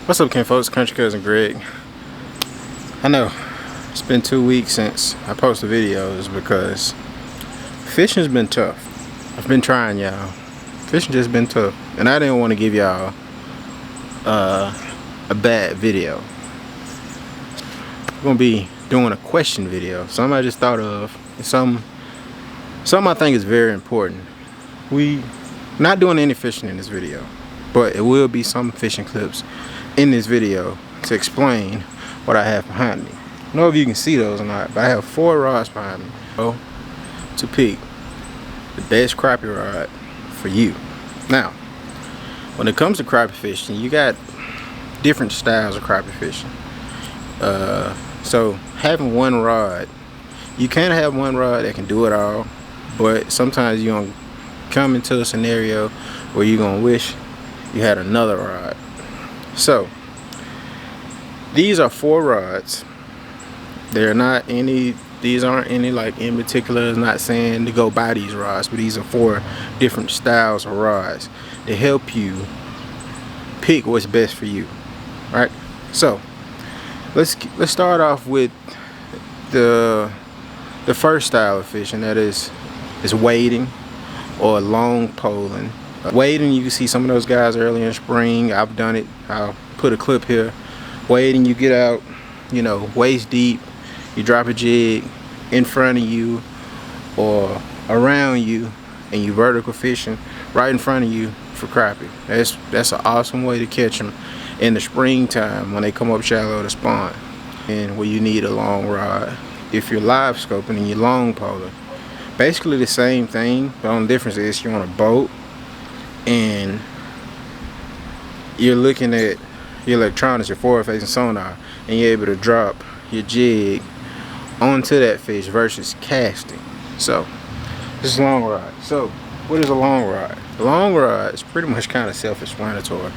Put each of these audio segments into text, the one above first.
What's up, Ken folks? Country Cousin Greg. I know it's been 2 weeks since I posted videos because fishing's been tough. I've been trying, y'all. Fishing just been tough, and I didn't want to give y'all a bad video. I'm gonna be doing a question video. Something I just thought of. Something I think is very important. We not doing any fishing in this video, but it will be some fishing clips in this video to explain what I have behind me. I don't know if you can see those or not, but I have 4 rods behind me. So, to pick the best crappie rod for you. Now, when it comes to crappie fishing, you got different styles of crappie fishing. So having one rod, you can have one rod that can do it all, but sometimes you're gonna come into a scenario where you're gonna wish you had another rod. So these are 4 rods. They're not any, these aren't any like in particular. It's not saying to go buy these rods, but these are 4 different styles of rods to help you pick what's best for you. All right, so let's start off with the first style of fishing, that is wading or long poling. Wading, you can see some of those guys early in spring. I've done it. I'll put a clip here. Wading, you get out, you know, waist deep, you drop a jig in front of you or around you, and you vertical fishing right in front of you for crappie. That's an awesome way to catch them in the springtime when they come up shallow to spawn, and where you need a long rod. If you're live scoping and you're long poling, basically the same thing. The only difference is you're on a boat and you're looking at your electronics, your forward facing sonar, and you're able to drop your jig onto that fish versus casting. So this is a long rod. So what is a long rod? A long rod is pretty much kind of self-explanatory.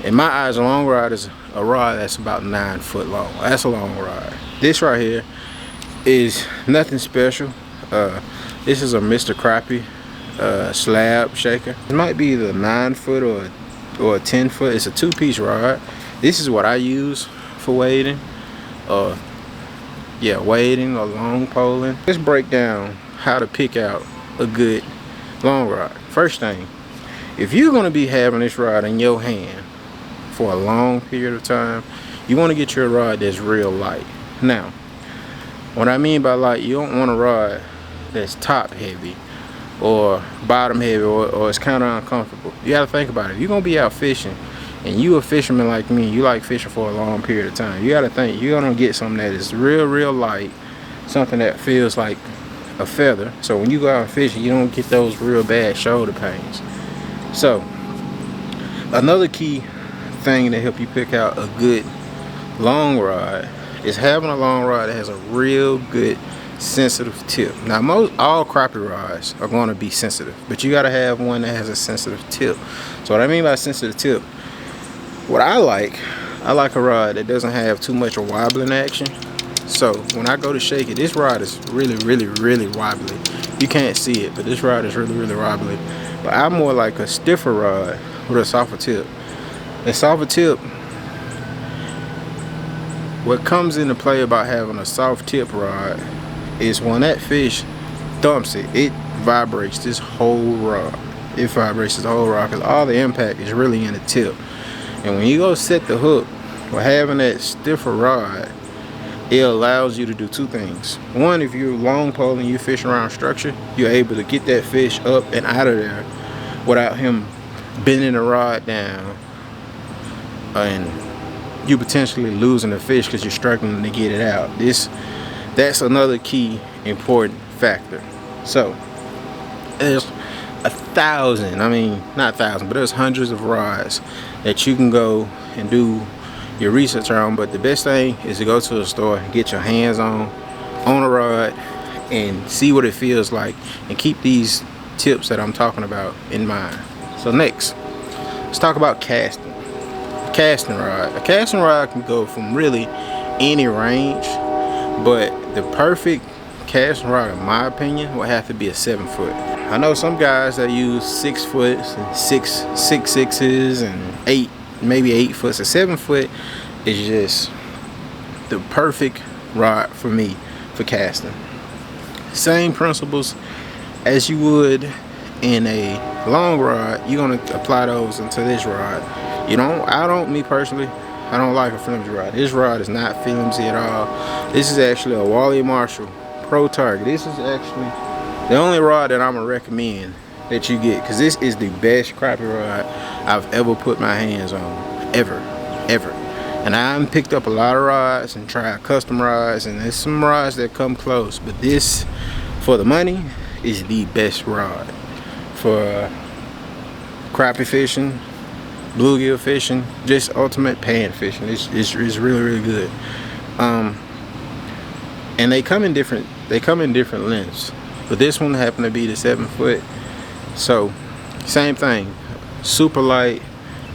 In my eyes, a long rod is a rod that's about 9 foot long. That's a long rod. This right here is nothing special. This is a Mr. Crappie slab shaker. It might be either 9 foot or a 10 foot. It's a 2-piece rod. This is what I use for wading. Yeah, wading or long poling. Let's break down how to pick out a good long rod. First thing, if you're going to be having this rod in your hand for a long period of time, you want to get your rod that's real light. Now, what I mean by light, you don't want a rod that's top heavy or bottom heavy or it's kind of uncomfortable. You got to think about it. If you're going to be out fishing and you a fisherman like me, you like fishing for a long period of time, you got to think you're going to get something that is real light, something that feels like a feather, so when you go out fishing you don't get those real bad shoulder pains. So another key thing to help you pick out a good long rod is having a long rod that has a real good sensitive tip. Now all crappie rods are going to be sensitive, but you got to have one that has a sensitive tip. So what I mean by sensitive tip, what I like a rod that doesn't have too much wobbling action. So when I go to shake it, this rod is really wobbly. You can't see it, but this rod is really wobbly. But I'm more like a stiffer rod with a softer tip. A softer tip, what comes into play about having a soft tip rod is when that fish thumps it, it vibrates this whole rod. It vibrates this whole rod because all the impact is really in the tip. And when you go set the hook, with having that stiffer rod, it allows you to do 2 things. One, if you're long poling, you fish around structure, you're able to get that fish up and out of there without him bending the rod down and you potentially losing the fish because you're struggling to get it out. That's another key important factor. So there's 1,000, I mean not 1,000, but there's hundreds of rods that you can go and do your research on, but the best thing is to go to the store and get your hands on a rod and see what it feels like, and keep these tips that I'm talking about in mind. So next, let's talk about casting. Casting rod. A casting rod can go from really any range, but the perfect casting rod, in my opinion, will have to be a 7 foot. I know some guys that use 6 foot and 6.6s and 8 maybe 8 foot. So 7 foot is just the perfect rod for me for casting. Same principles as you would in a long rod, you're gonna apply those into this rod. Me personally, I don't like a flimsy rod. This rod is not flimsy at all. This is actually a Wally Marshall Pro Target. This is actually the only rod that I'm gonna recommend that you get, because this is the best crappie rod I've ever put my hands on, ever. And I've picked up a lot of rods and tried custom rods, and there's some rods that come close, but this, for the money, is the best rod for crappie fishing, bluegill fishing, just ultimate pan fishing. It's really good. And they come in different lengths, but this one happened to be the 7 foot. So same thing, super light,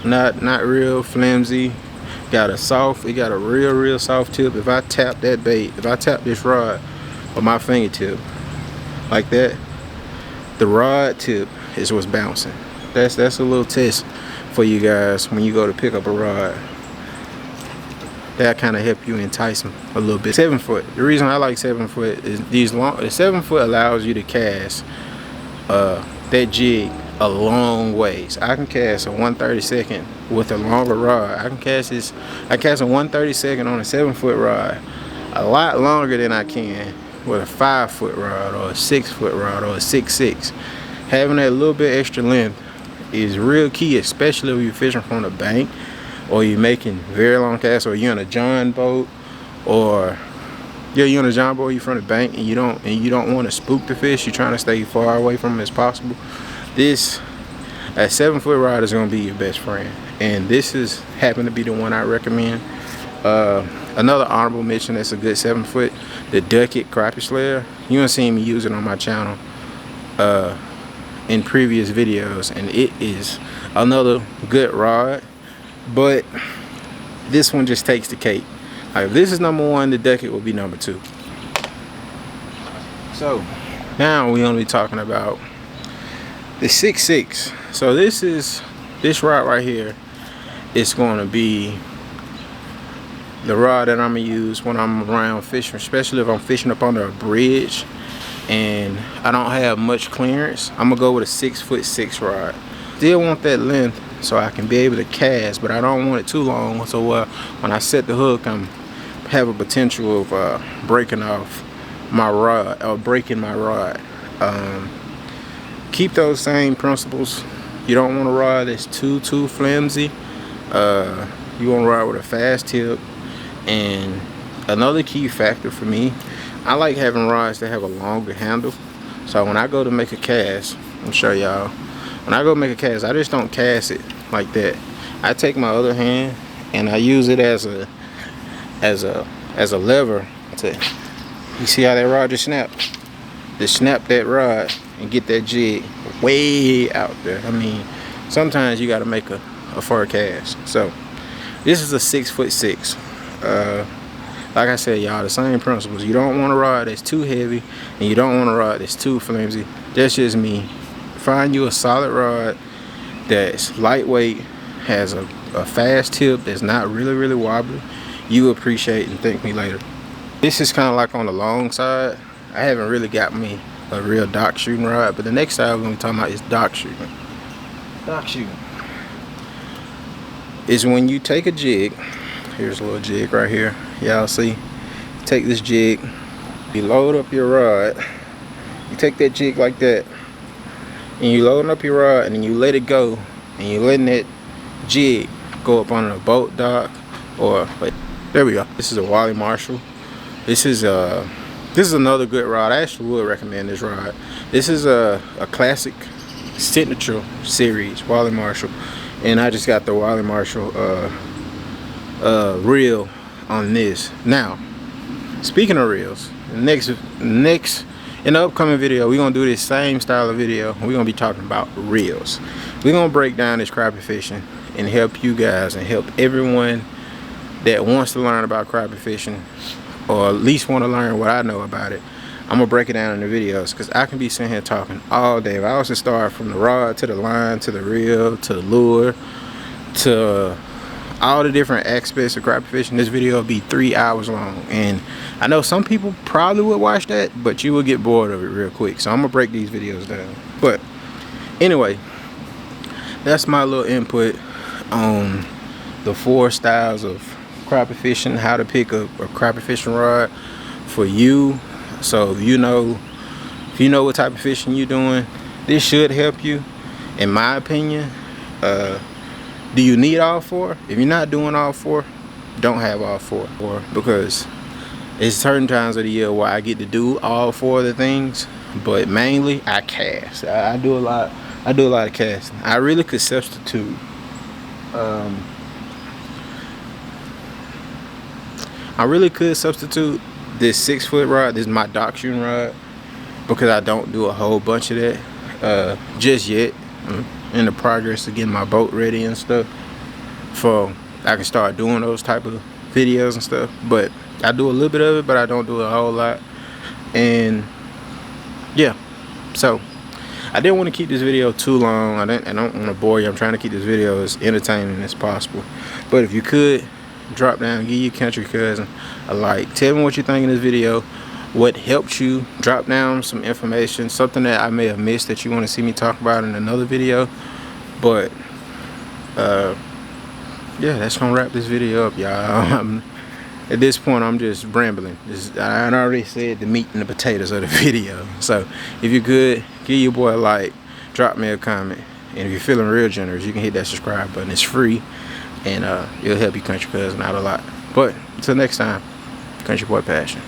not real flimsy. It got a real soft tip. If I tap that bait, if I tap this rod with my fingertip like that, the rod tip is what's bouncing. That's a little test for you guys when you go to pick up a rod. That kind of help you entice them a little bit. 7 foot. The reason I like 7 foot is the 7 foot allows you to cast that jig a long ways. I can cast a 1/32 with a longer rod. I cast a 1/32 on a 7 foot rod a lot longer than I can with a 5 foot rod or a 6 foot rod or a 6'6". Having that little bit extra length is real key, especially if you're fishing from the bank, or you're making very long casts, or you're in a john boat, or you're in a john boat, you're from the bank, and you don't want to spook the fish. You're trying to stay far away from them as possible. This, a 7 foot rod is going to be your best friend, and this is happen to be the one I recommend. Another honorable mention that's a good 7 foot, the Duckett Crappie Slayer. You don't see me use it on my channel in previous videos, and it is another good rod, but this one just takes the cake. Like, if this is number 1, the Duckett will be number 2. So now we're gonna be talking about the 6'6". So this rod right here is going to be the rod that I'm gonna use when I'm around fishing, especially if I'm fishing up under a bridge and I don't have much clearance. I'm gonna go with a 6'6" rod. Still want that length so I can be able to cast, but I don't want it too long, so when I set the hook, I'm have a potential of breaking off my rod or breaking my rod. Keep those same principles. You don't want a rod that's too flimsy. You want a rod with a fast tip. And another key factor for me, I like having rods that have a longer handle. So when I go to make a cast, I'll show y'all. When I go make a cast, I just don't cast it like that. I take my other hand and I use it as a lever to, you see how that rod just snapped? Just snap that rod and get that jig way out there. I mean, sometimes you got to make a far cast. So this is a 6'6". Like I said, y'all, the same principles. You don't want a rod that's too heavy, and you don't want a rod that's too flimsy. That's just me. Find you a solid rod that's lightweight, has a fast tip, that's not really wobbly. You appreciate and thank me later. This is kind of like on the long side. I haven't really got me a real dock shooting rod, but the next side we're going to be talking about is dock shooting. Dock shooting is when you take a jig. Here's a little jig right here. Y'all see? Take this jig, you load up your rod. You take that jig like that, and you load up your rod, and then you let it go, and you're letting that jig go up on a boat dock, or there we go. This is a Wally Marshall. This is another good rod. I actually would recommend this rod. This is a classic signature series Wally Marshall, and I just got the Wally Marshall reel on this. Now, speaking of reels, next in the upcoming video, we're gonna do this same style of video. We're gonna be talking about reels. We're gonna break down this crappie fishing and help you guys and help everyone that wants to learn about crappie fishing, or at least want to learn what I know about it. I'm gonna break it down in the videos, because I can be sitting here talking all day. If I was to start from the rod to the line to the reel to the lure to all the different aspects of crappie fishing, this video will be 3 hours long. And I know some people probably would watch that, but you will get bored of it real quick. So I'm gonna break these videos down. But anyway, that's my little input on the 4 styles of crappie fishing, how to pick a crappie fishing rod for you. So if you know what type of fishing you're doing, this should help you, in my opinion. Do you need all 4? If you're not doing all 4, don't have all 4. Because it's certain times of the year where I get to do all 4 of the things, but mainly I cast. I do a lot of casting. I really could substitute this 6-foot rod. This is my dock shooting rod, because I don't do a whole bunch of that just yet. In the progress of getting my boat ready and stuff, for I can start doing those type of videos and stuff. But I do a little bit of it, but I don't do a whole lot. And yeah, so I didn't want to keep this video too long. I don't want to bore you. I'm trying to keep this video as entertaining as possible. But if you could drop down, give your country cousin a like, tell me what you think in this video, what helped you, drop down some information, something that I may have missed that you want to see me talk about in another video. But yeah, that's gonna wrap this video up, y'all. At this point I'm just rambling. I already said the meat and the potatoes of the video. So if you could, give your boy a like, drop me a comment, and if you're feeling real generous, you can hit that subscribe button. It's free, and it'll help your country cousin out a lot. But until next time, Country Boy Passion.